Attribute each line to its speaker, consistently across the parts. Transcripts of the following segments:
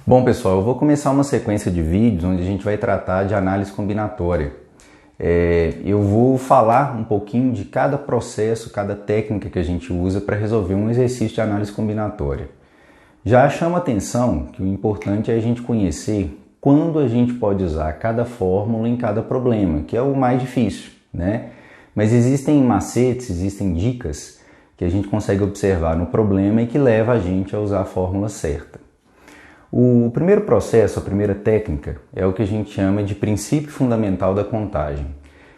Speaker 1: Bom, pessoal, eu vou começar uma sequência de vídeos onde a gente vai tratar de análise combinatória. Eu vou falar um pouquinho de cada processo, cada técnica que a gente usa para resolver um exercício de análise combinatória. Já chama atenção que o importante é a gente conhecer quando a gente pode usar cada fórmula em cada problema, que é o mais difícil, né? Mas existem macetes, existem dicas que a gente consegue observar no problema e que leva a gente a usar a fórmula certa. O primeiro processo, a primeira técnica, é o que a gente chama de princípio fundamental da contagem,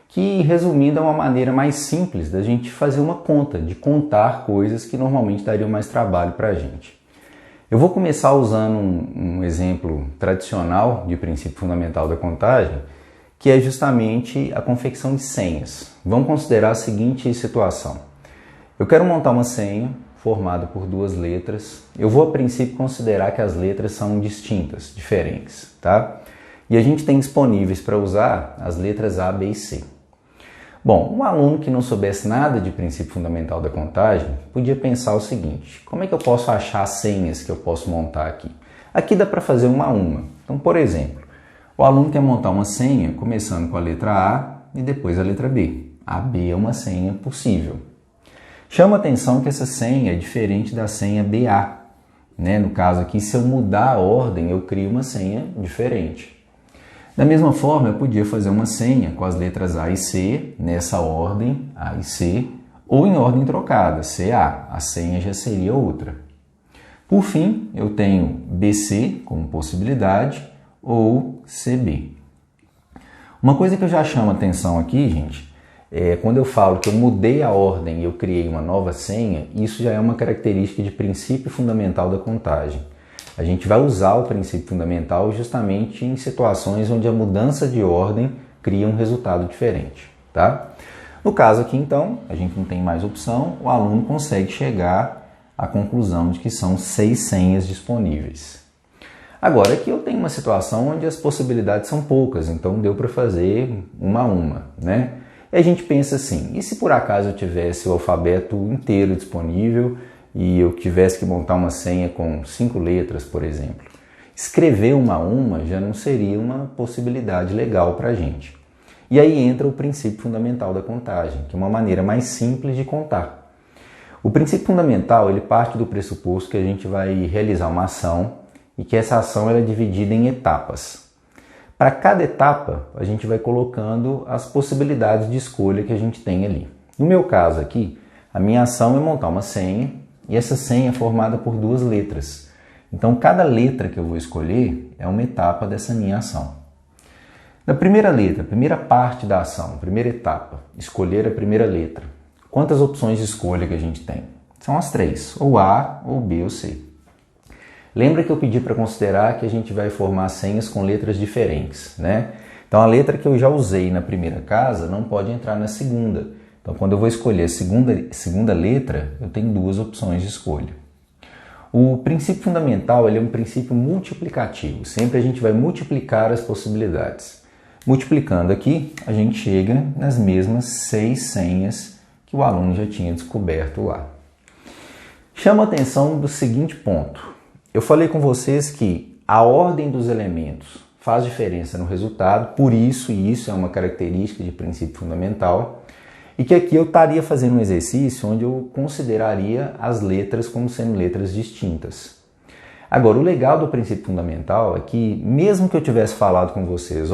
Speaker 1: que, resumindo, é uma maneira mais simples da gente fazer uma conta, de contar coisas que normalmente dariam mais trabalho para a gente. Eu vou começar usando um exemplo tradicional de princípio fundamental da contagem, que é justamente a confecção de senhas. Vamos considerar a seguinte situação. Eu quero montar uma senha formada por duas letras. Eu vou, a princípio, considerar que as letras são distintas, diferentes, tá? E a gente tem disponíveis para usar as letras A, B e C. Bom, um aluno que não soubesse nada de princípio fundamental da contagem podia pensar o seguinte: como é que eu posso achar as senhas que eu posso montar aqui? Aqui dá para fazer uma a uma. Então, por exemplo, o aluno quer montar uma senha começando com a letra A e depois a letra B. A B é uma senha possível. Chama atenção que essa senha é diferente da senha BA, né? No caso aqui, se eu mudar a ordem, eu crio uma senha diferente. Da mesma forma, eu podia fazer uma senha com as letras A e C, nessa ordem, A e C, ou em ordem trocada, CA, a senha já seria outra. Por fim, eu tenho BC como possibilidade, ou CB. Uma coisa que eu já chamo atenção aqui, gente, quando eu falo que eu mudei a ordem e eu criei uma nova senha, isso já é uma característica de princípio fundamental da contagem. A gente vai usar o princípio fundamental justamente em situações onde a mudança de ordem cria um resultado diferente, tá? No caso aqui, então, a gente não tem mais opção, o aluno consegue chegar à conclusão de que são 6 senhas disponíveis. Agora aqui eu tenho uma situação onde as possibilidades são poucas, então deu para fazer uma a uma, né? E a gente pensa assim, e se por acaso eu tivesse o alfabeto inteiro disponível e eu tivesse que montar uma senha com 5 letras, por exemplo? Escrever uma a uma já não seria uma possibilidade legal para a gente. E aí entra o princípio fundamental da contagem, que é uma maneira mais simples de contar. O princípio fundamental ele parte do pressuposto que a gente vai realizar uma ação e que essa ação ela é dividida em etapas. Para cada etapa, a gente vai colocando as possibilidades de escolha que a gente tem ali. No meu caso aqui, a minha ação é montar uma senha e essa senha é formada por 2 letras. Então, cada letra que eu vou escolher é uma etapa dessa minha ação. Na primeira letra, primeira parte da ação, primeira etapa, escolher a primeira letra. Quantas opções de escolha que a gente tem? São as 3, ou A, ou B, ou C. Lembra que eu pedi para considerar que a gente vai formar senhas com letras diferentes, né? Então a letra que eu já usei na primeira casa não pode entrar na segunda. Então quando eu vou escolher a segunda letra, eu tenho 2 opções de escolha. O princípio fundamental ele é um princípio multiplicativo. Sempre a gente vai multiplicar as possibilidades. Multiplicando aqui, a gente chega nas mesmas 6 senhas que o aluno já tinha descoberto lá. Chama a atenção do seguinte ponto. Eu falei com vocês que a ordem dos elementos faz diferença no resultado, por isso, e isso é uma característica de princípio fundamental, e que aqui eu estaria fazendo um exercício onde eu consideraria as letras como sendo letras distintas. Agora, o legal do princípio fundamental é que, mesmo que eu tivesse falado com vocês,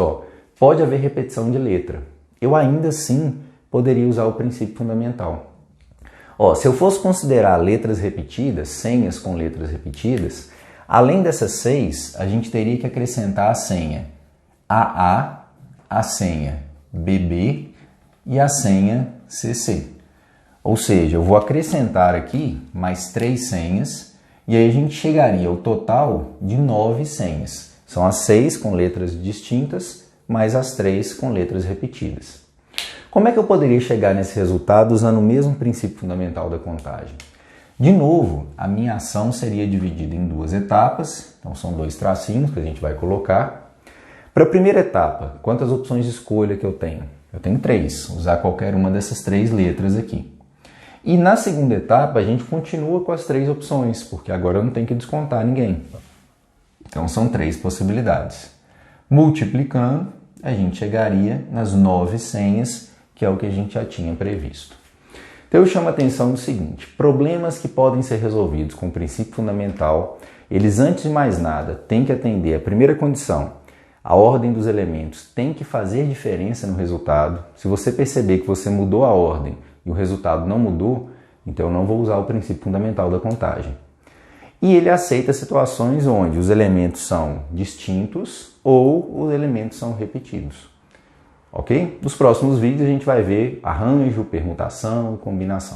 Speaker 1: pode haver repetição de letra, eu ainda assim poderia usar o princípio fundamental. Se eu fosse considerar letras repetidas, senhas com letras repetidas, além dessas 6, a gente teria que acrescentar a senha AA, a senha BB e a senha CC. Ou seja, eu vou acrescentar aqui mais 3 senhas e aí a gente chegaria ao total de 9 senhas. São as 6 com letras distintas, mais as 3 com letras repetidas. Como é que eu poderia chegar nesse resultado usando o mesmo princípio fundamental da contagem? De novo, a minha ação seria dividida em 2 etapas, então são 2 tracinhos que a gente vai colocar. Para a primeira etapa, quantas opções de escolha que eu tenho? Eu tenho 3, usar qualquer uma dessas 3 letras aqui. E na segunda etapa a gente continua com as 3 opções, porque agora eu não tenho que descontar ninguém. Então são 3 possibilidades. Multiplicando, a gente chegaria nas 9 senhas, que é o que a gente já tinha previsto. Então eu chamo a atenção do seguinte: problemas que podem ser resolvidos com o princípio fundamental, eles antes de mais nada têm que atender a primeira condição. A ordem dos elementos tem que fazer diferença no resultado. Se você perceber que você mudou a ordem e o resultado não mudou, então eu não vou usar o princípio fundamental da contagem. E ele aceita situações onde os elementos são distintos ou os elementos são repetidos. Ok? Nos próximos vídeos a gente vai ver arranjo, permutação e combinação.